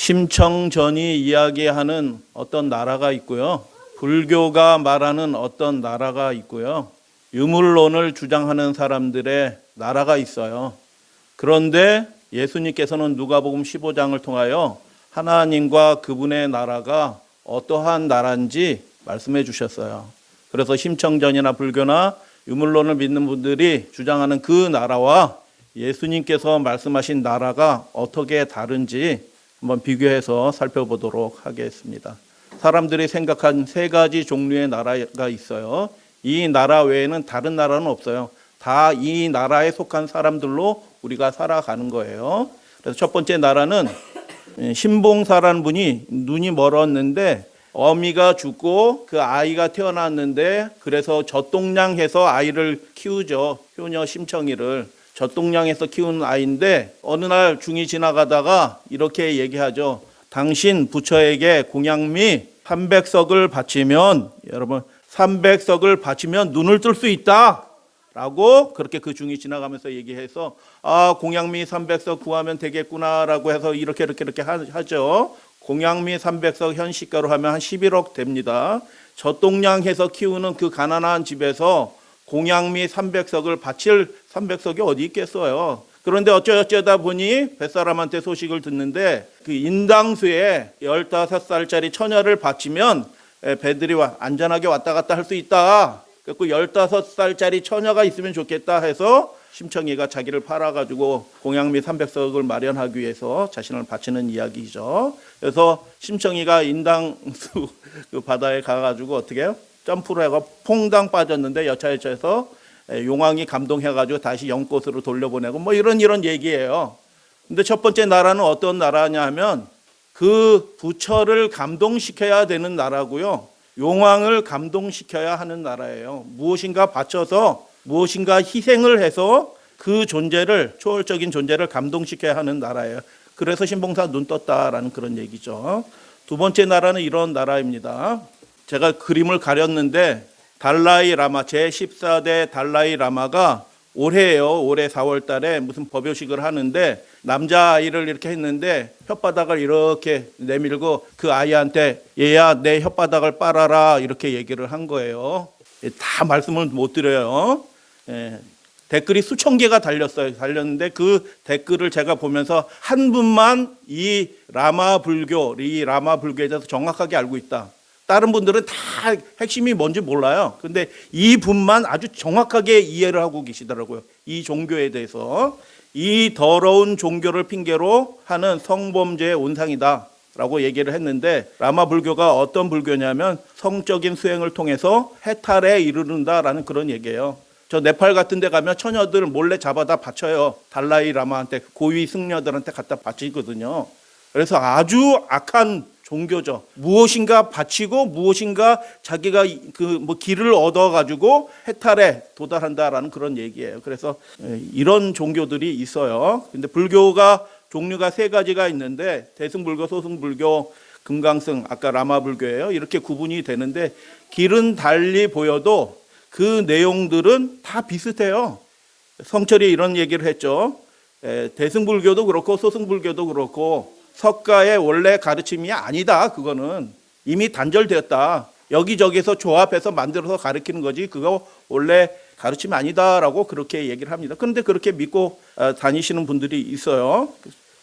심청전이 이야기하는 어떤 나라가 있고요. 불교가 말하는 어떤 나라가 있고요. 유물론을 주장하는 사람들의 나라가 있어요. 그런데 예수님께서는 누가복음 15장을 통하여 하나님과 그분의 나라가 어떠한 나라인지 말씀해 주셨어요. 그래서 심청전이나 불교나 유물론을 믿는 분들이 주장하는 그 나라와 예수님께서 말씀하신 나라가 어떻게 다른지 한번 비교해서 살펴보도록 하겠습니다. 사람들이 생각한 세 가지 종류의 나라가 있어요. 이 나라 외에는 다른 나라는 없어요. 다 이 나라에 속한 사람들로 우리가 살아가는 거예요. 그래서 첫 번째 나라는 신봉사라는 분이 눈이 멀었는데 어미가 죽고 그 아이가 태어났는데 그래서 젖동량해서 아이를 키우죠. 효녀 심청이를 젖동량해서 키우는 아이인데 어느 날 중이 지나가다가 이렇게 얘기하죠. 당신 부처에게 공양미 300석을 바치면 여러분 300석을 바치면 눈을 뜰 수 있다 라고 그렇게 그 중이 지나가면서 얘기해서 공양미 300석 구하면 되겠구나 라고 해서 이렇게 하죠. 공양미 300석 현시가로 하면 한 11억 됩니다. 젖동량해서 키우는 그 가난한 집에서 공양미 300석을 바칠 300석이 어디 있겠어요. 그런데 어쩌다 보니 뱃사람한테 소식을 듣는데 그 인당수에 15살짜리 처녀를 바치면 배들이 안전하게 왔다 갔다 할 수 있다. 그래서 15살짜리 처녀가 있으면 좋겠다 해서 심청이가 자기를 팔아가지고 공양미 300석을 마련하기 위해서 자신을 바치는 이야기죠. 그래서 심청이가 인당수 그 바다에 가가지고 어떻게 해요? 점프를 해서 퐁당 빠졌는데 여차여차해서 용왕이 감동해가지고 다시 영꽃으로 돌려보내고 뭐 이런 얘기예요. 근데 첫 번째 나라는 어떤 나라냐 하면 그 부처를 감동시켜야 되는 나라고요. 용왕을 감동시켜야 하는 나라예요. 무엇인가 바쳐서 무엇인가 희생을 해서 그 존재를 초월적인 존재를 감동시켜야 하는 나라예요. 그래서 신봉사 눈 떴다라는 그런 얘기죠. 두 번째 나라는 이런 나라입니다. 제가 그림을 가렸는데 달라이 라마 제14대 달라이 라마가 올해예요. 올해 4월 달에 무슨 법요식을 하는데 남자아이를 이렇게 했는데 혓바닥을 이렇게 내밀고 그 아이한테 얘야 내 혓바닥을 빨아라 이렇게 얘기를 한 거예요. 다 말씀을 못 드려요. 댓글이 수천 개가 달렸는데 그 댓글을 제가 보면서 한 분만 이 라마 불교에 대해서 정확하게 알고 있다. 다른 분들은 다 핵심이 뭔지 몰라요. 근데 이 분만 아주 정확하게 이해를 하고 계시더라고요. 이 종교에 대해서. 이 더러운 종교를 핑계로 하는 성범죄의 온상이다 라고 얘기를 했는데 라마 불교가 어떤 불교냐면 성적인 수행을 통해서 해탈에 이르른다라는 그런 얘기예요. 저 네팔 같은 데 가면 처녀들 몰래 잡아다 바쳐요. 달라이 라마한테 고위 승려들한테 갖다 바치거든요. 그래서 아주 악한 종교죠. 무엇인가 바치고 무엇인가 자기가 길을 얻어가지고 해탈에 도달한다라는 그런 얘기예요. 그래서 이런 종교들이 있어요. 근데 불교가 종류가 세 가지가 있는데 대승불교, 소승불교, 금강승, 아까 라마불교예요. 이렇게 구분이 되는데 길은 달리 보여도 그 내용들은 다 비슷해요. 성철이 이런 얘기를 했죠. 대승불교도 그렇고 소승불교도 그렇고 석가의 원래 가르침이 아니다. 그거는 이미 단절되었다. 여기저기서 조합해서 만들어서 가르치는 거지 그거 원래 가르침이 아니다라고 그렇게 얘기를 합니다. 그런데 그렇게 믿고 다니시는 분들이 있어요.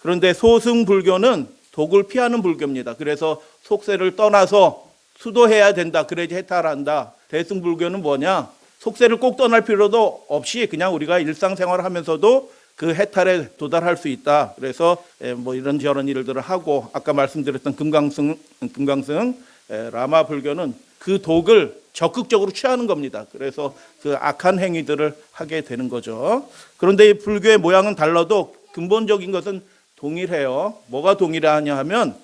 그런데 소승불교는 독을 피하는 불교입니다. 그래서 속세를 떠나서 수도해야 된다. 그래야지 해탈한다. 대승불교는 뭐냐? 속세를 꼭 떠날 필요도 없이 그냥 우리가 일상생활을 하면서도 그 해탈에 도달할 수 있다. 그래서 뭐 이런저런 일들을 하고 아까 말씀드렸던 금강승 라마 불교는 그 독을 적극적으로 취하는 겁니다. 그래서 그 악한 행위들을 하게 되는 거죠. 그런데 이 불교의 모양은 달라도 근본적인 것은 동일해요. 뭐가 동일하냐 하면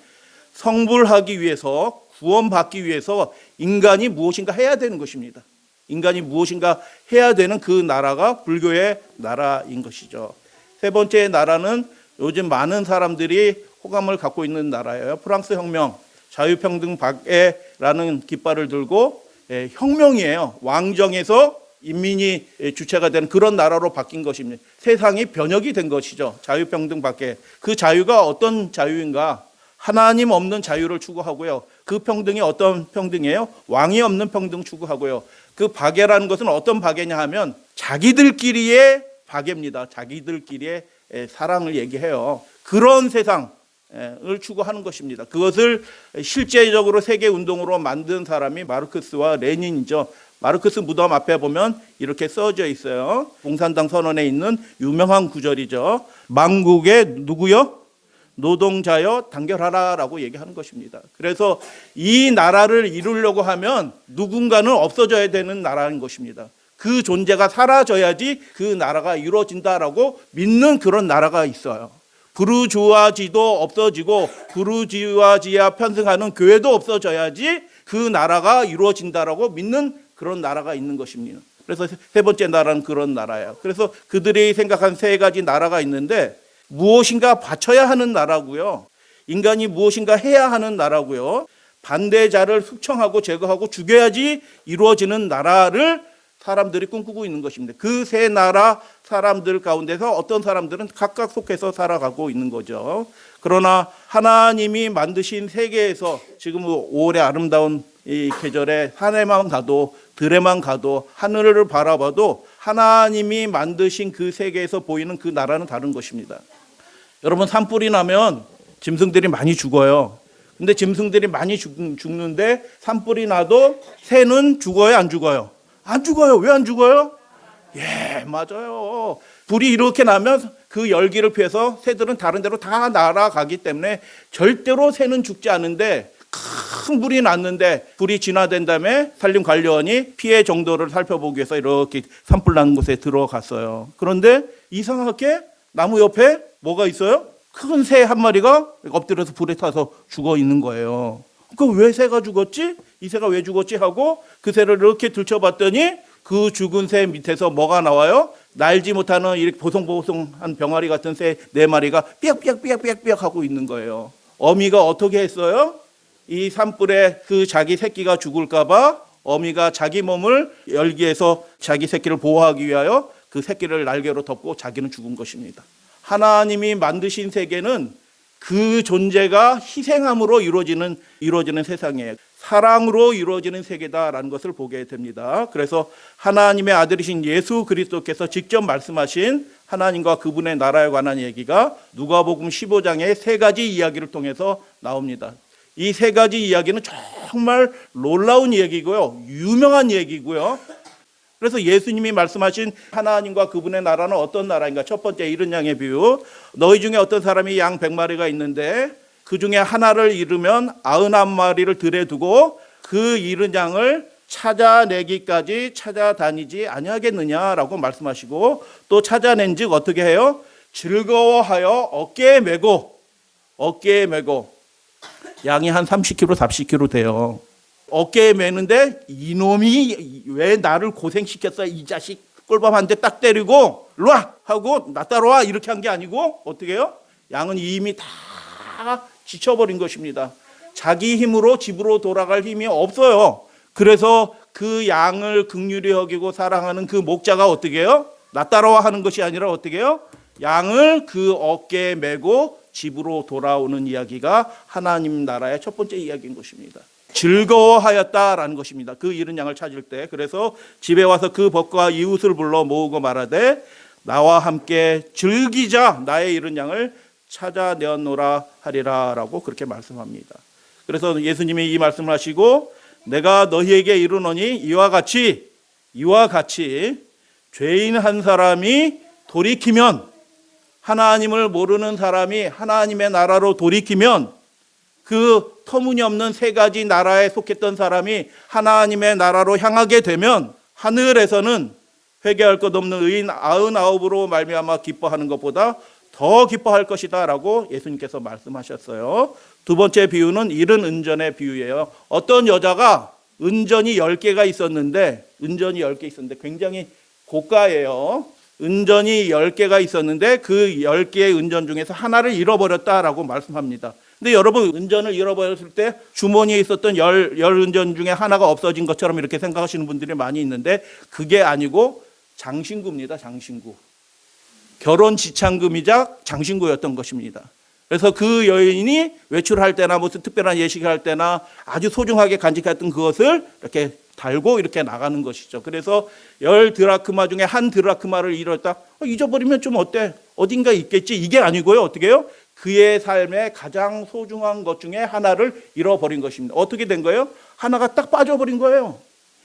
성불하기 위해서 구원받기 위해서 인간이 무엇인가 해야 되는 것입니다. 인간이 무엇인가 해야 되는 그 나라가 불교의 나라인 것이죠. 세 번째 나라는 요즘 많은 사람들이 호감을 갖고 있는 나라예요. 프랑스 혁명, 자유평등 박애라는 깃발을 들고 혁명이에요. 왕정에서 인민이 주체가 되는 그런 나라로 바뀐 것입니다. 세상이 변혁이 된 것이죠. 자유평등 박애. 그 자유가 어떤 자유인가? 하나님 없는 자유를 추구하고요. 그 평등이 어떤 평등이에요? 왕이 없는 평등 추구하고요. 그 박애라는 것은 어떤 박애냐 하면 자기들끼리의 박애입니다. 자기들끼리의 사랑을 얘기해요. 그런 세상을 추구하는 것입니다. 그것을 실제적으로 세계운동으로 만든 사람이 마르크스와 레닌이죠. 마르크스 무덤 앞에 보면 이렇게 써져 있어요. 공산당 선언에 있는 유명한 구절이죠. 만국의 누구요? 노동자여 단결하라라고 얘기하는 것입니다. 그래서 이 나라를 이루려고 하면 누군가는 없어져야 되는 나라인 것입니다. 그 존재가 사라져야지 그 나라가 이루어진다라고 믿는 그런 나라가 있어요. 부르주아지도 없어지고 부르주아지와 편승하는 교회도 없어져야지 그 나라가 이루어진다라고 믿는 그런 나라가 있는 것입니다. 그래서 세 번째 나라는 그런 나라예요. 그래서 그들이 생각한 세 가지 나라가 있는데 무엇인가 바쳐야 하는 나라고요. 인간이 무엇인가 해야 하는 나라고요. 반대자를 숙청하고 제거하고 죽여야지 이루어지는 나라를 사람들이 꿈꾸고 있는 것입니다. 그 세 나라 사람들 가운데서 어떤 사람들은 각각 속해서 살아가고 있는 거죠. 그러나 하나님이 만드신 세계에서 지금 5월의 아름다운 이 계절에 산에만 가도 들에만 가도 하늘을 바라봐도 하나님이 만드신 그 세계에서 보이는 그 나라는 다른 것입니다. 여러분 산불이 나면 짐승들이 많이 죽어요. 근데 짐승들이 많이 죽는데 산불이 나도 새는 죽어요, 안 죽어요? 안 죽어요. 왜 안 죽어요? 예, 맞아요. 불이 이렇게 나면 그 열기를 피해서 새들은 다른 데로 다 날아가기 때문에 절대로 새는 죽지 않은데 큰 불이 났는데 불이 진화된 다음에 산림관리원이 피해 정도를 살펴보기 위해서 이렇게 산불 난 곳에 들어갔어요. 그런데 이상하게 나무 옆에 뭐가 있어요? 큰 새 한 마리가 엎드려서 불에 타서 죽어 있는 거예요. 그 왜 새가 죽었지? 이 새가 왜 죽었지? 하고 그 새를 이렇게 들춰봤더니 그 죽은 새 밑에서 뭐가 나와요? 날지 못하는 이렇게 보송보송한 병아리 같은 새 4마리가 삐약삐약 하고 있는 거예요. 어미가 어떻게 했어요? 이 산불에 그 자기 새끼가 죽을까봐 어미가 자기 몸을 열기에서 자기 새끼를 보호하기 위하여 그 새끼를 날개로 덮고 자기는 죽은 것입니다. 하나님이 만드신 세계는 그 존재가 희생함으로 이루어지는 세상이에요. 사랑으로 이루어지는 세계다라는 것을 보게 됩니다. 그래서 하나님의 아들이신 예수 그리스도께서 직접 말씀하신 하나님과 그분의 나라에 관한 얘기가 누가복음 15장의 3가지 이야기를 통해서 나옵니다. 이 3가지 이야기는 정말 놀라운 얘기고요. 유명한 얘기고요. 그래서 예수님이 말씀하신 하나님과 그분의 나라는 어떤 나라인가? 첫 번째 이른 양의 비유. 너희 중에 어떤 사람이 양 100마리가 있는데 그 중에 하나를 잃으면 99마리를 들에 두고 그 잃은 양을 찾아내기까지 찾아다니지 아니하겠느냐라고 말씀하시고 또 찾아낸 즉 어떻게 해요? 즐거워하여 어깨에 메고 양이 한 30kg, 40kg 돼요. 어깨에 메는데 이놈이 왜 나를 고생시켰어? 이 자식 꼴밥 한 대 딱 때리고 일로 와! 하고 나 따라와! 이렇게 한 게 아니고 어떻게 해요? 양은 이미 다 지쳐버린 것입니다. 자기 힘으로 집으로 돌아갈 힘이 없어요. 그래서 그 양을 긍휼히 여기고 사랑하는 그 목자가 어떻게 해요? 나 따라와 하는 것이 아니라 어떻게 해요? 양을 그 어깨에 메고 집으로 돌아오는 이야기가 하나님 나라의 첫 번째 이야기인 것입니다. 즐거워하였다라는 것입니다. 그 잃은 양을 찾을 때. 그래서 집에 와서 그 벗과 이웃을 불러 모으고 말하되 나와 함께 즐기자 나의 잃은 양을 찾아내었노라 하리라라고 그렇게 말씀합니다. 그래서 예수님이 이 말씀을 하시고 내가 너희에게 이르노니 이와 같이 죄인 한 사람이 돌이키면 하나님을 모르는 사람이 하나님의 나라로 돌이키면 그 터무니없는 3가지 나라에 속했던 사람이 하나님의 나라로 향하게 되면 하늘에서는 회개할 것 없는 의인 99으로 말미암아 기뻐하는 것보다 더 기뻐할 것이다 라고 예수님께서 말씀하셨어요. 두 번째 비유는 잃은 은전의 비유예요. 어떤 여자가 은전이 10개가 있었는데 굉장히 고가예요. 은전이 10개가 있었는데 그 10개의 은전 중에서 하나를 잃어버렸다라고 말씀합니다. 근데 여러분 은전을 잃어버렸을 때 주머니에 있었던 10은전 중에 하나가 없어진 것처럼 이렇게 생각하시는 분들이 많이 있는데 그게 아니고 장신구입니다. 장신구. 결혼 지참금이자 장신구였던 것입니다. 그래서 그 여인이 외출할 때나 무슨 특별한 예식을 할 때나 아주 소중하게 간직했던 그것을 이렇게 달고 이렇게 나가는 것이죠. 그래서 10드라크마 중에 한 드라크마를 잃었다. 잊어버리면 좀 어때? 어딘가 있겠지. 이게 아니고요. 어떻게 해요? 그의 삶에 가장 소중한 것 중에 하나를 잃어버린 것입니다. 어떻게 된 거예요? 하나가 딱 빠져버린 거예요.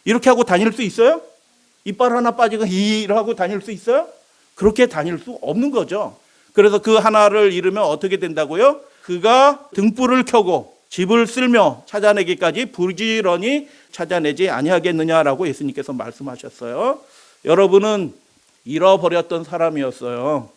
이렇게 하고 다닐 수 있어요? 이빨 하나 빠지고 이러고 다닐 수 있어요? 그렇게 다닐 수 없는 거죠. 그래서 그 하나를 잃으면 어떻게 된다고요? 그가 등불을 켜고 집을 쓸며 찾아내기까지 부지런히 찾아내지 아니하겠느냐라고 예수님께서 말씀하셨어요. 여러분은 잃어버렸던 사람이었어요.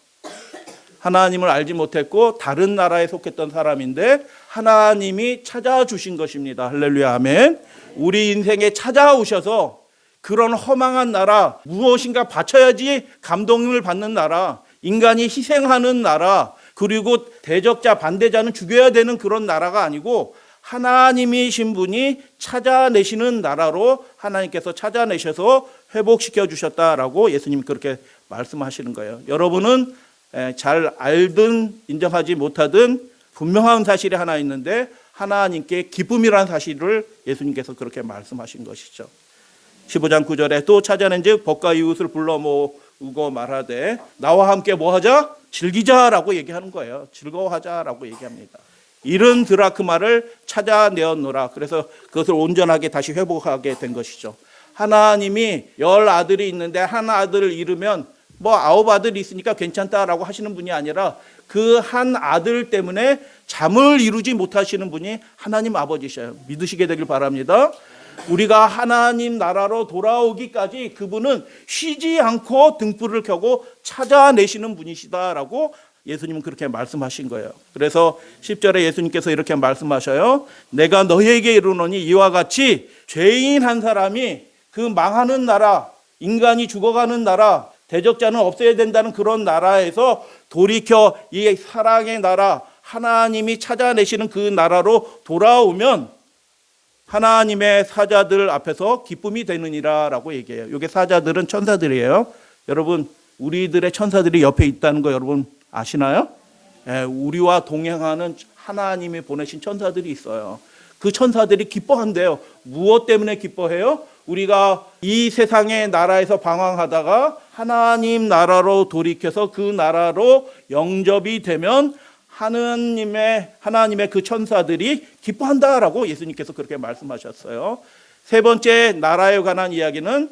하나님을 알지 못했고 다른 나라에 속했던 사람인데 하나님이 찾아주신 것입니다. 할렐루야, 아멘. 우리 인생에 찾아오셔서 그런 허망한 나라, 무엇인가 바쳐야지 감동을 받는 나라, 인간이 희생하는 나라, 그리고 대적자, 반대자는 죽여야 되는 그런 나라가 아니고 하나님이신 분이 찾아내시는 나라로 하나님께서 찾아내셔서 회복시켜 주셨다라고 예수님이 그렇게 말씀하시는 거예요. 여러분은 잘 알든 인정하지 못하든 분명한 사실이 하나 있는데 하나님께 기쁨이라는 사실을 예수님께서 그렇게 말씀하신 것이죠. 15장 9절에 또 찾아낸 즉 벗과 이웃을 불러 모으고 말하되 나와 함께 뭐하자? 즐기자라고 얘기하는 거예요. 즐거워하자라고 얘기합니다. 잃은 드라크마를 찾아내었노라. 그래서 그것을 온전하게 다시 회복하게 된 것이죠. 하나님이 10아들이 있는데 한 아들을 잃으면 9아들이 있으니까 괜찮다라고 하시는 분이 아니라 그 한 아들 때문에 잠을 이루지 못하시는 분이 하나님 아버지셔요. 믿으시게 되길 바랍니다. 우리가 하나님 나라로 돌아오기까지 그분은 쉬지 않고 등불을 켜고 찾아내시는 분이시다라고 예수님은 그렇게 말씀하신 거예요. 그래서 10절에 예수님께서 이렇게 말씀하셔요. 내가 너희에게 이르노니 이와 같이 죄인 한 사람이 그 망하는 나라, 인간이 죽어가는 나라, 대적자는 없어야 된다는 그런 나라에서 돌이켜 이 사랑의 나라, 하나님이 찾아내시는 그 나라로 돌아오면 하나님의 사자들 앞에서 기쁨이 되느니라 라고 얘기해요. 이게 사자들은 천사들이에요. 여러분, 우리들의 천사들이 옆에 있다는 거 여러분 아시나요? 우리와 동행하는 하나님이 보내신 천사들이 있어요. 그 천사들이 기뻐한대요. 무엇 때문에 기뻐해요? 우리가 이 세상의 나라에서 방황하다가 하나님 나라로 돌이켜서 그 나라로 영접이 되면 하나님의 그 천사들이 기뻐한다라고 예수님께서 그렇게 말씀하셨어요. 세 번째 나라에 관한 이야기는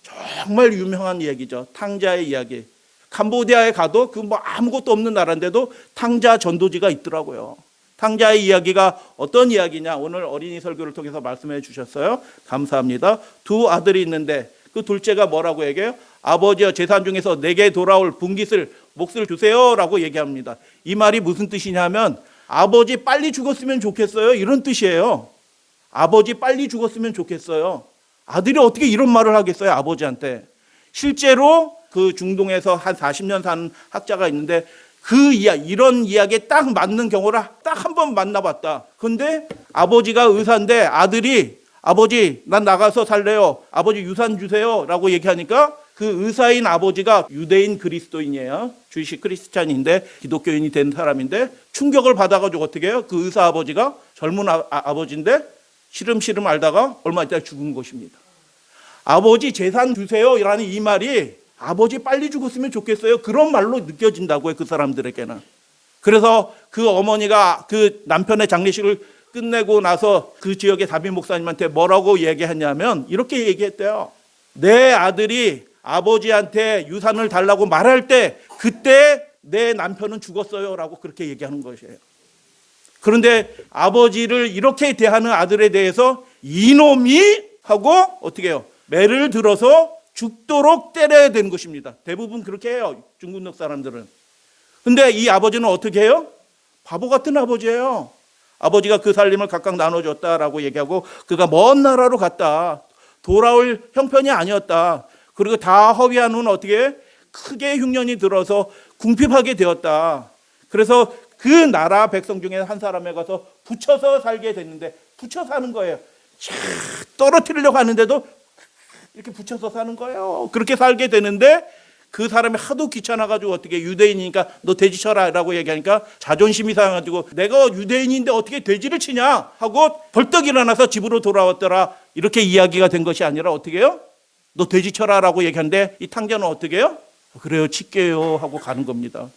정말 유명한 이야기죠. 탕자의 이야기. 캄보디아에 가도 아무것도 없는 나라인데도 탕자 전도지가 있더라고요. 탕자의 이야기가 어떤 이야기냐? 오늘 어린이 설교를 통해서 말씀해 주셨어요. 감사합니다. 2아들이 있는데 그 둘째가 뭐라고 얘기해요? 아버지여 재산 중에서 내게 돌아올 분깃을 몫을 주세요라고 얘기합니다. 이 말이 무슨 뜻이냐면 아버지 빨리 죽었으면 좋겠어요. 이런 뜻이에요. 아버지 빨리 죽었으면 좋겠어요. 아들이 어떻게 이런 말을 하겠어요? 아버지한테. 실제로 그 중동에서 한 40년 사는 학자가 있는데 이런 이야기에 딱 맞는 경우를 딱 한 번 만나봤다. 근데 아버지가 의사인데 아들이 아버지 난 나가서 살래요. 아버지 유산 주세요 라고 얘기하니까 그 의사인 아버지가 유대인 그리스도인이에요. 주이시 크리스찬인데 기독교인이 된 사람인데 충격을 받아가지고 어떻게 해요? 그 의사 아버지가 젊은 아버지인데 시름시름 알다가 얼마 있다 죽은 것입니다. 아버지 재산 주세요 라는 이 말이 아버지 빨리 죽었으면 좋겠어요. 그런 말로 느껴진다고요. 그 사람들에게는. 그래서 그 어머니가 그 남편의 장례식을 끝내고 나서 그 지역의 담임 목사님한테 뭐라고 얘기했냐면 이렇게 얘기했대요. 내 아들이 아버지한테 유산을 달라고 말할 때 그때 내 남편은 죽었어요 라고 그렇게 얘기하는 것이에요. 그런데 아버지를 이렇게 대하는 아들에 대해서 이놈이 하고 어떻게 해요? 매를 들어서 죽도록 때려야 되는 것입니다. 대부분 그렇게 해요. 중국역 사람들은. 근데 이 아버지는 어떻게 해요? 바보 같은 아버지예요. 아버지가 그 살림을 각각 나눠줬다라고 얘기하고 그가 먼 나라로 갔다. 돌아올 형편이 아니었다. 그리고 다 허위한 후는 어떻게 크게 흉년이 들어서 궁핍하게 되었다. 그래서 그 나라 백성 중에 한 사람에 가서 붙여서 살게 됐는데 붙여 사는 거예요. 떨어뜨리려고 하는데도 이렇게 붙여서 사는 거예요. 그렇게 살게 되는데 그 사람이 하도 귀찮아가지고 어떻게 유대인이니까 너 돼지 쳐라 라고 얘기하니까 자존심이 상해가지고 내가 유대인인데 어떻게 돼지를 치냐 하고 벌떡 일어나서 집으로 돌아왔더라. 이렇게 이야기가 된 것이 아니라 어떻게 해요? 너 돼지 쳐라 라고 얘기하는데 이 탕자는 어떻게 해요? 그래요, 칠게요 하고 가는 겁니다.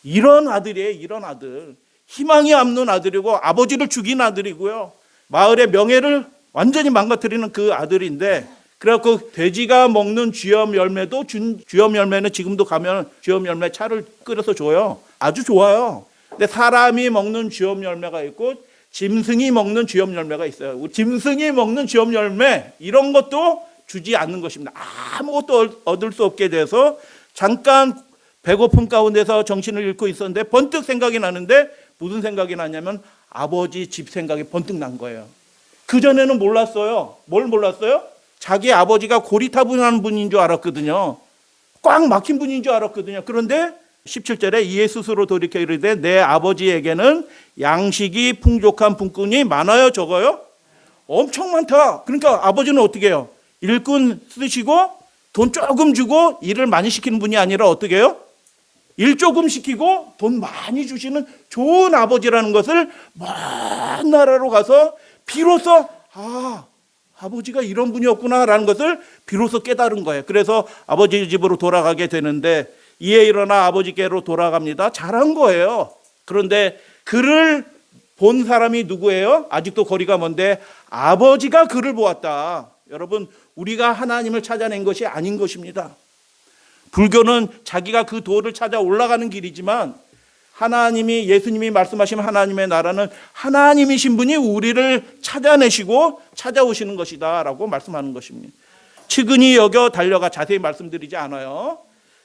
이런 아들이에요. 이런 아들. 희망이 없는 아들이고 아버지를 죽인 아들이고요. 마을의 명예를 완전히 망가뜨리는 그 아들인데, 그래갖고 돼지가 먹는 쥐염 열매도 쥐염 열매는 지금도 가면 쥐염 열매 차를 끓여서 줘요. 아주 좋아요. 근데 사람이 먹는 쥐염 열매가 있고 짐승이 먹는 쥐염 열매가 있어요. 짐승이 먹는 쥐염 열매 이런 것도 주지 않는 것입니다. 아무것도 얻을 수 없게 돼서 잠깐 배고픔 가운데서 정신을 잃고 있었는데 번뜩 생각이 나는데 무슨 생각이 나냐면 아버지 집 생각이 번뜩 난 거예요. 그전에는 몰랐어요. 뭘 몰랐어요? 자기 아버지가 고리타분한 분인 줄 알았거든요. 꽉 막힌 분인 줄 알았거든요. 그런데 17절에 이에 스스로 돌이켜 이르되 내 아버지에게는 양식이 풍족한 분꾼이 많아요, 적어요? 엄청 많다. 그러니까 아버지는 어떻게 해요? 일꾼 쓰시고 돈 조금 주고 일을 많이 시키는 분이 아니라 어떻게 해요? 일 조금 시키고 돈 많이 주시는 좋은 아버지라는 것을 먼 나라로 가서 비로소 아버지가 이런 분이었구나라는 것을 비로소 깨달은 거예요. 그래서 아버지 집으로 돌아가게 되는데 이에 일어나 아버지께로 돌아갑니다. 잘한 거예요. 그런데 그를 본 사람이 누구예요? 아직도 거리가 먼데 아버지가 그를 보았다. 여러분, 우리가 하나님을 찾아낸 것이 아닌 것입니다. 불교는 자기가 그 도를 찾아 올라가는 길이지만 하나님이, 예수님이 말씀하신 하나님의 나라는 하나님이신 분이 우리를 찾아내시고 찾아오시는 것이다 라고 말씀하는 것입니다. 측은히 여겨 달려가, 자세히 말씀드리지 않아요.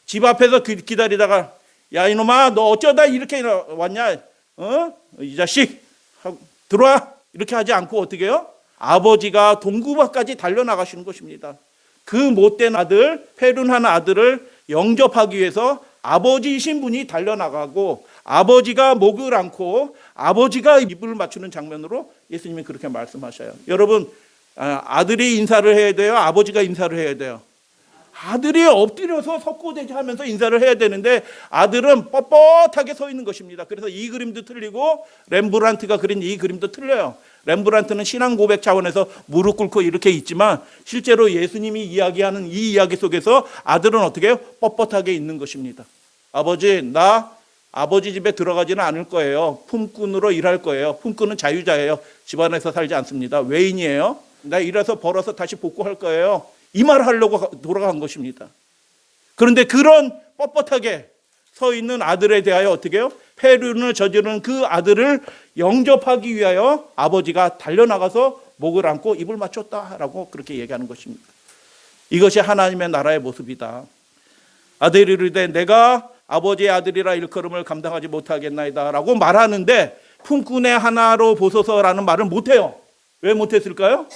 집 앞에서 기다리다가 야 이놈아 너 어쩌다 이렇게 왔냐, 이 자식 들어와 이렇게 하지 않고 어떻게 해요? 아버지가 동구밖까지 달려나가시는 것입니다. 그 못된 아들, 패륜한 아들을 영접하기 위해서 아버지이신 분이 달려나가고 아버지가 목을 안고 아버지가 입을 맞추는 장면으로 예수님이 그렇게 말씀하셔요. 여러분, 아들이 인사를 해야 돼요? 아버지가 인사를 해야 돼요? 아들이 엎드려서 석고대지 하면서 인사를 해야 되는데 아들은 뻣뻣하게 서 있는 것입니다. 그래서 이 그림도 틀리고 렘브란트가 그린 이 그림도 틀려요. 렘브란트는 신앙 고백 차원에서 무릎 꿇고 이렇게 있지만 실제로 예수님이 이야기하는 이 이야기 속에서 아들은 어떻게 해요? 뻣뻣하게 있는 것입니다. 아버지, 나 아버지 집에 들어가지는 않을 거예요. 품꾼으로 일할 거예요. 품꾼은 자유자예요. 집안에서 살지 않습니다. 외인이에요. 나 일해서 벌어서 다시 복구할 거예요. 이 말을 하려고 돌아간 것입니다. 그런데 그런 뻣뻣하게 서 있는 아들에 대하여 어떻게 해요? 폐륜을 저지르는 그 아들을 영접하기 위하여 아버지가 달려나가서 목을 안고 입을 맞췄다라고 그렇게 얘기하는 것입니다. 이것이 하나님의 나라의 모습이다. 아들이 이르되 내가 아버지의 아들이라 일컬음을 감당하지 못하겠나이다 라고 말하는데 품꾼의 하나로 보소서라는 말을 못해요. 왜 못했을까요?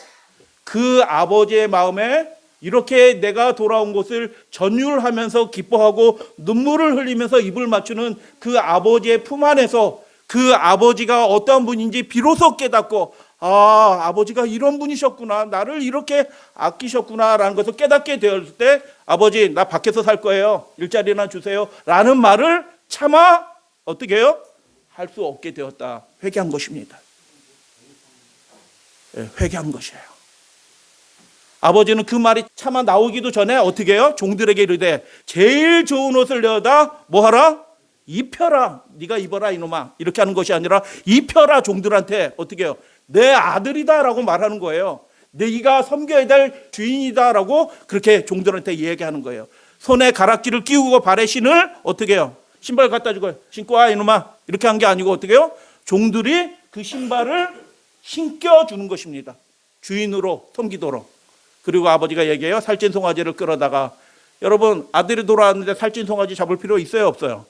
그 아버지의 마음에 이렇게 내가 돌아온 것을 전율하면서 기뻐하고 눈물을 흘리면서 입을 맞추는 그 아버지의 품 안에서 그 아버지가 어떤 분인지 비로소 깨닫고 아버지가 이런 분이셨구나, 나를 이렇게 아끼셨구나 라는 것을 깨닫게 되었을 때 아버지 나 밖에서 살 거예요, 일자리나 주세요 라는 말을 차마 어떻게 해요? 할 수 없게 되었다. 회개한 것입니다. 회개한 것이에요. 아버지는 그 말이 차마 나오기도 전에 어떻게 해요? 종들에게 이르되 제일 좋은 옷을 내어다 뭐하라? 입혀라. 네가 입어라 이놈아. 이렇게 하는 것이 아니라 입혀라. 종들한테 어떻게 해요? 내 아들이다라고 말하는 거예요. 네가 섬겨야 될 주인이다라고 그렇게 종들한테 얘기하는 거예요. 손에 가락지를 끼우고 발에 신을 어떻게 해요? 신발 갖다 주고 신고 와 이놈아. 이렇게 한 게 아니고 어떻게 해요? 종들이 그 신발을 신겨주는 것입니다. 주인으로 섬기도록. 그리고 아버지가 얘기해요. 살찐 송아지를 끌어다가, 여러분 아들이 돌아왔는데 살찐 송아지 잡을 필요 있어요 없어요?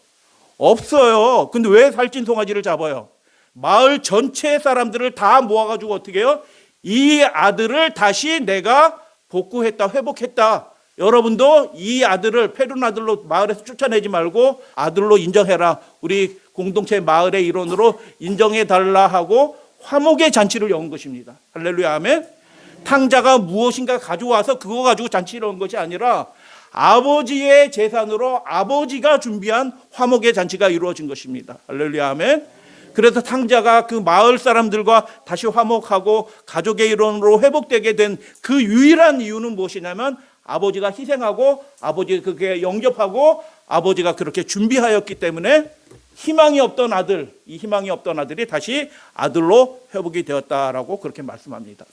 없어요. 근데 왜 살찐 송아지를 잡아요? 마을 전체 사람들을 다 모아가지고 어떻게 해요? 이 아들을 다시 내가 복구했다, 회복했다. 여러분도 이 아들을 패륜 아들로 마을에서 쫓아내지 말고 아들로 인정해라. 우리 공동체 마을의 일원으로 인정해달라 하고 화목의 잔치를 연 것입니다. 할렐루야 아멘. 탕자가 무엇인가 가져와서 그거 가지고 잔치를 한 것이 아니라 아버지의 재산으로 아버지가 준비한 화목의 잔치가 이루어진 것입니다. 할렐루야 아멘. 그래서 탕자가 그 마을 사람들과 다시 화목하고 가족의 일원으로 회복되게 된 그 유일한 이유는 무엇이냐면 아버지가 희생하고 아버지가 그게 영접하고 아버지가 그렇게 준비하였기 때문에 희망이 없던 아들, 이 희망이 없던 아들이 다시 아들로 회복이 되었다라고 그렇게 말씀합니다.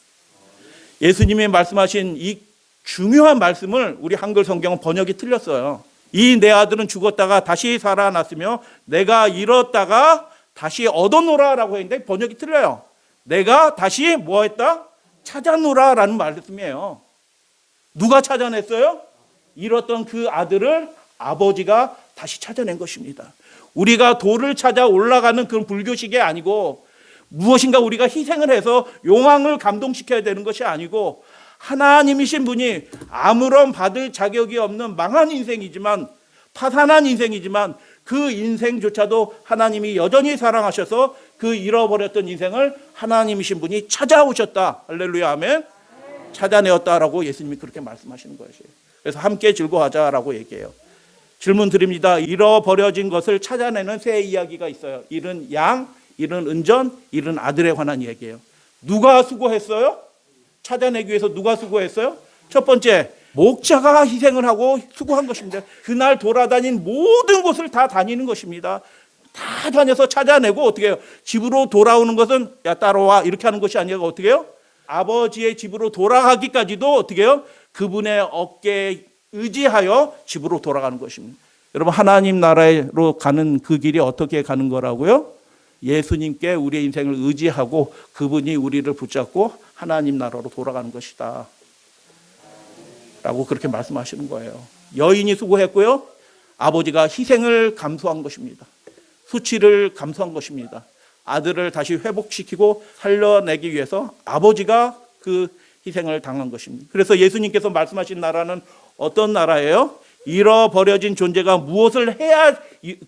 예수님이 말씀하신 이 중요한 말씀을 우리 한글 성경은 번역이 틀렸어요. 이 내 아들은 죽었다가 다시 살아났으며 내가 잃었다가 다시 얻어노라라고 했는데 번역이 틀려요. 내가 다시 뭐 했다? 찾아노라라는 말씀이에요. 누가 찾아냈어요? 잃었던 그 아들을 아버지가 다시 찾아낸 것입니다. 우리가 돌을 찾아 올라가는 그런 불교식이 아니고 무엇인가 우리가 희생을 해서 용왕을 감동시켜야 되는 것이 아니고 하나님이신 분이 아무런 받을 자격이 없는 망한 인생이지만 파산한 인생이지만 그 인생조차도 하나님이 여전히 사랑하셔서 그 잃어버렸던 인생을 하나님이신 분이 찾아오셨다. 할렐루야 아멘. 찾아내었다라고 예수님이 그렇게 말씀하시는 것이에요. 그래서 함께 즐거워하자라고 얘기해요. 질문 드립니다. 잃어버려진 것을 찾아내는 세 이야기가 있어요. 잃은 양, 잃은 은전, 잃은 아들에 관한 이야기예요. 누가 수고했어요? 찾아내기 위해서 누가 수고했어요? 첫 번째, 목자가 희생을 하고 수고한 것입니다. 그날 돌아다닌 모든 곳을 다 다니는 것입니다. 다 다녀서 찾아내고 어떻게 해요? 집으로 돌아오는 것은 야 따라와 이렇게 하는 것이 아니라 어떻게 해요? 아버지의 집으로 돌아가기까지도 어떻게 해요? 그분의 어깨에 의지하여 집으로 돌아가는 것입니다. 여러분 하나님 나라로 가는 그 길이 어떻게 가는 거라고요? 예수님께 우리의 인생을 의지하고 그분이 우리를 붙잡고 하나님 나라로 돌아가는 것이다 라고 그렇게 말씀하시는 거예요. 여인이 수고했고요. 아버지가 희생을 감수한 것입니다. 수치를 감수한 것입니다. 아들을 다시 회복시키고 살려내기 위해서 아버지가 그 희생을 당한 것입니다. 그래서 예수님께서 말씀하신 나라는 어떤 나라예요? 잃어버려진 존재가 무엇을 해야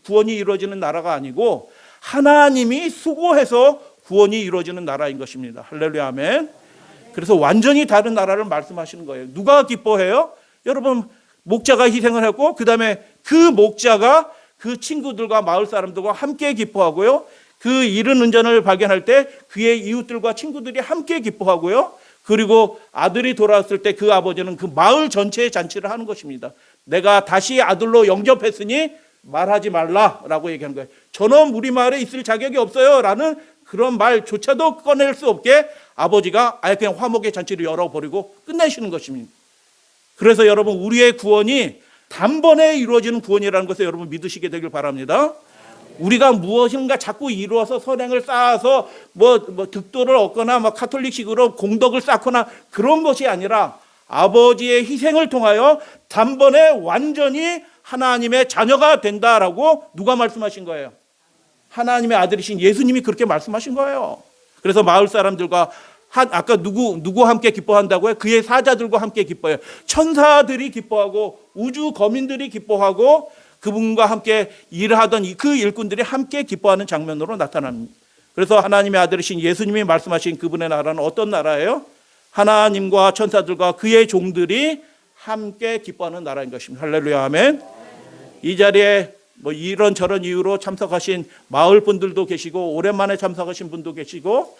구원이 이루어지는 나라가 아니고 하나님이 수고해서 구원이 이루어지는 나라인 것입니다. 할렐루야 아멘. 그래서 완전히 다른 나라를 말씀하시는 거예요. 누가 기뻐해요? 여러분 목자가 희생을 했고 그 다음에 그 목자가 그 친구들과 마을 사람들과 함께 기뻐하고요. 그 잃은 은전을 발견할 때 그의 이웃들과 친구들이 함께 기뻐하고요. 그리고 아들이 돌아왔을 때 그 아버지는 그 마을 전체의 잔치를 하는 것입니다. 내가 다시 아들로 영접했으니 말하지 말라라고 얘기하는 거예요. 저는 우리 마을에 있을 자격이 없어요 라는 그런 말조차도 꺼낼 수 없게 아버지가 아예 그냥 화목의 잔치를 열어버리고 끝내시는 것입니다. 그래서 여러분 우리의 구원이 단번에 이루어지는 구원이라는 것을 여러분 믿으시게 되길 바랍니다. 우리가 무엇인가 자꾸 이루어서 선행을 쌓아서 뭐 득도를 얻거나 카톨릭식으로 공덕을 쌓거나 그런 것이 아니라 아버지의 희생을 통하여 단번에 완전히 하나님의 자녀가 된다라고 누가 말씀하신 거예요? 하나님의 아들이신 예수님이 그렇게 말씀하신 거예요. 그래서 마을 사람들과 아까 누구 함께 기뻐한다고요? 그의 사자들과 함께 기뻐해요. 천사들이 기뻐하고 우주 거민들이 기뻐하고 그분과 함께 일하던 그 일꾼들이 함께 기뻐하는 장면으로 나타납니다. 그래서 하나님의 아들이신 예수님이 말씀하신 그분의 나라는 어떤 나라예요? 하나님과 천사들과 그의 종들이 함께 기뻐하는 나라인 것입니다. 할렐루야 아멘. 이 자리에 이런저런 이유로 참석하신 마을 분들도 계시고 오랜만에 참석하신 분도 계시고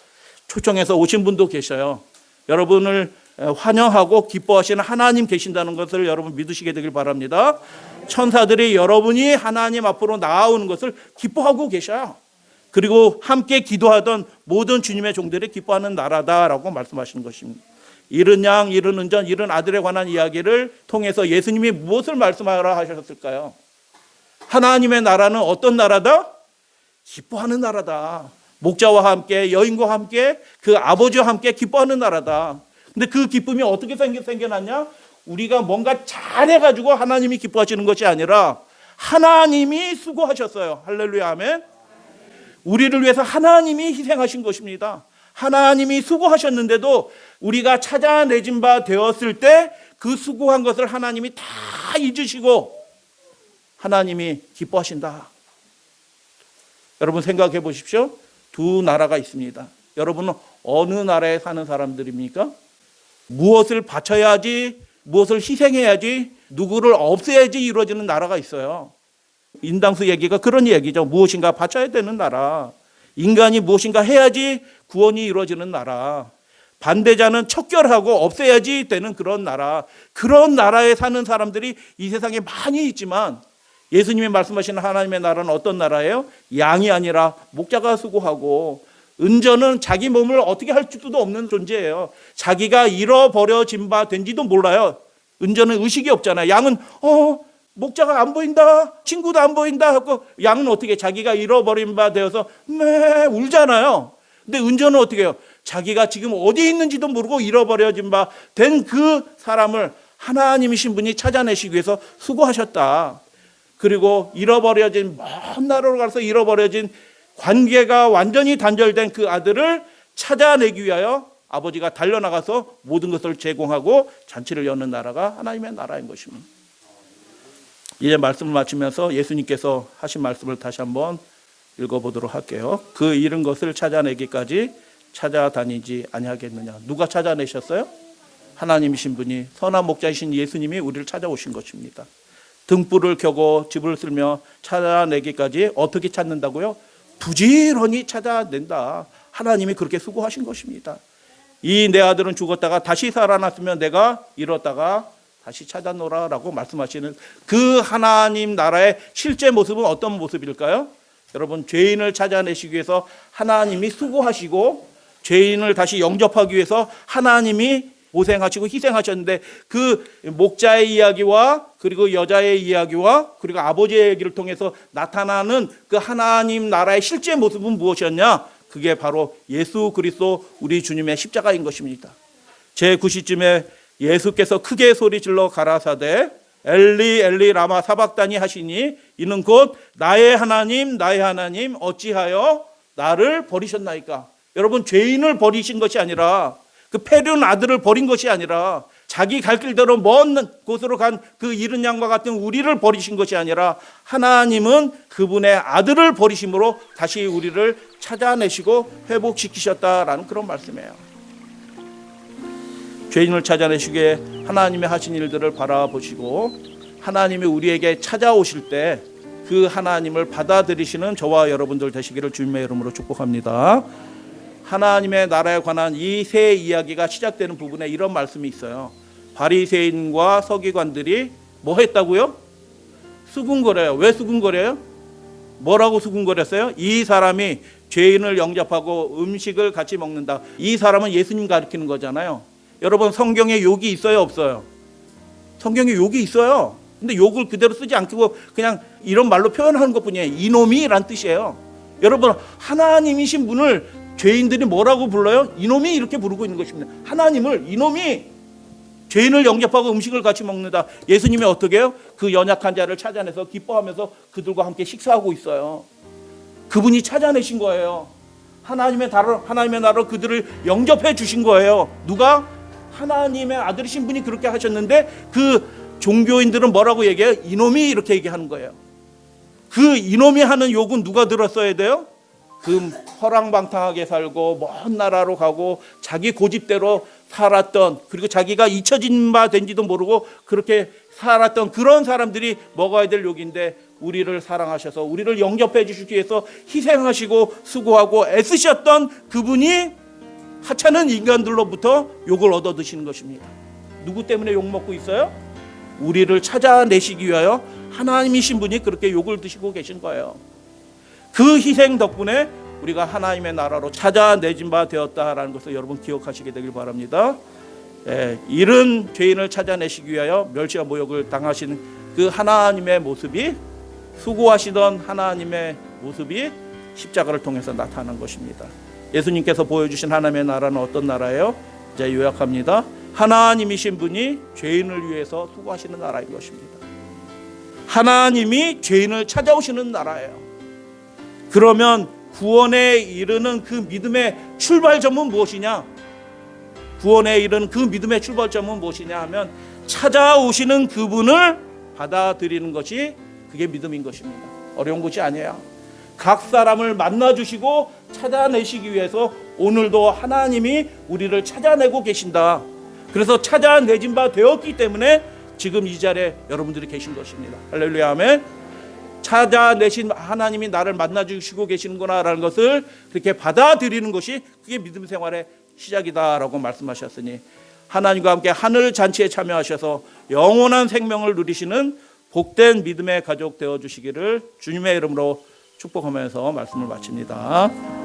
초청해서 오신 분도 계셔요. 여러분을 환영하고 기뻐하시는 하나님 계신다는 것을 여러분 믿으시게 되길 바랍니다. 천사들이 여러분이 하나님 앞으로 나아오는 것을 기뻐하고 계셔요. 그리고 함께 기도하던 모든 주님의 종들이 기뻐하는 나라다라고 말씀하시는 것입니다. 잃은 양, 잃은 은전, 잃은 아들에 관한 이야기를 통해서 예수님이 무엇을 말씀하라 하셨을까요? 하나님의 나라는 어떤 나라다? 기뻐하는 나라다. 목자와 함께 여인과 함께 그 아버지와 함께 기뻐하는 나라다. 근데 그 기쁨이 어떻게 생겨났냐? 우리가 뭔가 잘해가지고 하나님이 기뻐하시는 것이 아니라 하나님이 수고하셨어요. 할렐루야 아멘. 우리를 위해서 하나님이 희생하신 것입니다. 하나님이 수고하셨는데도 우리가 찾아내진 바 되었을 때 그 수고한 것을 하나님이 다 잊으시고 하나님이 기뻐하신다. 여러분 생각해 보십시오. 두 나라가 있습니다. 여러분은 어느 나라에 사는 사람들입니까? 무엇을 바쳐야지 무엇을 희생해야지, 누구를 없애야지 이루어지는 나라가 있어요. 인당수 얘기가 그런 얘기죠. 무엇인가 바쳐야 되는 나라. 인간이 무엇인가 해야지 구원이 이루어지는 나라. 반대자는 척결하고 없애야지 되는 그런 나라. 그런 나라에 사는 사람들이 이 세상에 많이 있지만 예수님이 말씀하시는 하나님의 나라는 어떤 나라예요? 양이 아니라 목자가 수고하고, 은전은 자기 몸을 어떻게 할 수도 없는 존재예요. 자기가 잃어버려진 바 된지도 몰라요. 은전은 의식이 없잖아요. 양은 목자가 안 보인다, 친구도 안 보인다 하고, 양은 어떻게 자기가 잃어버린 바 되어서 매 울잖아요. 근데 은전은 어떻게 해요? 자기가 지금 어디 있는지도 모르고 잃어버려진 바 된 그 사람을 하나님이신 분이 찾아내시기 위해서 수고하셨다. 그리고 잃어버려진, 먼 나라로 가서 잃어버려진, 관계가 완전히 단절된 그 아들을 찾아내기 위하여 아버지가 달려나가서 모든 것을 제공하고 잔치를 여는 나라가 하나님의 나라인 것입니다. 이제 말씀을 마치면서 예수님께서 하신 말씀을 다시 한번 읽어보도록 할게요. 그 잃은 것을 찾아내기까지 찾아다니지 아니하겠느냐. 누가 찾아내셨어요? 하나님이신 분이, 선한 목자이신 예수님이 우리를 찾아오신 것입니다. 등불을 켜고 집을 쓸며 찾아내기까지 어떻게 찾는다고요? 부지런히 찾아낸다. 하나님이 그렇게 수고하신 것입니다. 이 내 아들은 죽었다가 다시 살아났으면 내가 잃었다가 다시 찾아노라라고 말씀하시는 그 하나님 나라의 실제 모습은 어떤 모습일까요? 여러분, 죄인을 찾아내시기 위해서 하나님이 수고하시고, 죄인을 다시 영접하기 위해서 하나님이 고생하시고 희생하셨는데, 그 목자의 이야기와 그리고 여자의 이야기와 그리고 아버지의 얘기를 통해서 나타나는 그 하나님 나라의 실제 모습은 무엇이었냐? 그게 바로 예수 그리스도 우리 주님의 십자가인 것입니다. 제9시쯤에 예수께서 크게 소리질러 가라사대 엘리 엘리 라마 사박다니 하시니 이는 곧 나의 하나님 어찌하여 나를 버리셨나이까. 여러분, 죄인을 버리신 것이 아니라, 그 패륜 아들을 버린 것이 아니라, 자기 갈 길대로 먼 곳으로 간 그 잃은 양과 같은 우리를 버리신 것이 아니라, 하나님은 그분의 아들을 버리심으로 다시 우리를 찾아내시고 회복시키셨다라는 그런 말씀이에요. 죄인을 찾아내시기에 하나님의 하신 일들을 바라보시고, 하나님이 우리에게 찾아오실 때 그 하나님을 받아들이시는 저와 여러분들 되시기를 주님의 이름으로 축복합니다. 하나님의 나라에 관한 이 세 이야기가 시작되는 부분에 이런 말씀이 있어요. 바리새인과 서기관들이 뭐 했다고요? 수군거려요. 왜 수군거려요? 뭐라고 수군거렸어요? 이 사람이 죄인을 영접하고 음식을 같이 먹는다. 이 사람은 예수님 가리키는 거잖아요. 여러분, 성경에 욕이 있어요, 없어요? 성경에 욕이 있어요. 근데 욕을 그대로 쓰지 않고 그냥 이런 말로 표현하는 것뿐이에요. 이놈이란 뜻이에요. 여러분, 하나님이신 분을 죄인들이 뭐라고 불러요? 이놈이, 이렇게 부르고 있는 것입니다. 하나님을 이놈이. 죄인을 영접하고 음식을 같이 먹는다. 예수님이 어떻게 해요? 그 연약한 자를 찾아내서 기뻐하면서 그들과 함께 식사하고 있어요. 그분이 찾아내신 거예요. 하나님의 나라로 그들을 영접해 주신 거예요. 누가? 하나님의 아들이신 분이 그렇게 하셨는데, 그 종교인들은 뭐라고 얘기해요? 이놈이, 이렇게 얘기하는 거예요. 그 이놈이 하는 욕은 누가 들었어야 돼요? 그 허랑방탕하게 살고 먼 나라로 가고 자기 고집대로 살았던, 그리고 자기가 잊혀진 바 된지도 모르고 그렇게 살았던 그런 사람들이 먹어야 될 욕인데, 우리를 사랑하셔서 우리를 영접해 주시기 위해서 희생하시고 수고하고 애쓰셨던 그분이 하찮은 인간들로부터 욕을 얻어 드시는 것입니다. 누구 때문에 욕 먹고 있어요? 우리를 찾아내시기 위하여 하나님이신 분이 그렇게 욕을 드시고 계신 거예요. 그 희생 덕분에 우리가 하나님의 나라로 찾아내진 바 되었다라는 것을 여러분 기억하시게 되길 바랍니다. 잃은 죄인을 찾아내시기 위하여 멸시와 모욕을 당하신 그 하나님의 모습이, 수고하시던 하나님의 모습이 십자가를 통해서 나타난 것입니다. 예수님께서 보여주신 하나님의 나라는 어떤 나라예요? 이제 요약합니다. 하나님이신 분이 죄인을 위해서 수고하시는 나라인 것입니다. 하나님이 죄인을 찾아오시는 나라예요. 그러면 구원에 이르는 그 믿음의 출발점은 무엇이냐? 구원에 이르는 그 믿음의 출발점은 무엇이냐 하면, 찾아오시는 그분을 받아들이는 것이 그게 믿음인 것입니다. 어려운 것이 아니에요. 각 사람을 만나주시고 찾아내시기 위해서 오늘도 하나님이 우리를 찾아내고 계신다. 그래서 찾아내진 바 되었기 때문에 지금 이 자리에 여러분들이 계신 것입니다. 할렐루야 아멘. 찾아내신 하나님이 나를 만나주시고 계시는구나라는 것을 그렇게 받아들이는 것이 그게 믿음 생활의 시작이다라고 말씀하셨으니 하나님과 함께 하늘 잔치에 참여하셔서 영원한 생명을 누리시는 복된 믿음의 가족 되어주시기를 주님의 이름으로 축복하면서 말씀을 마칩니다.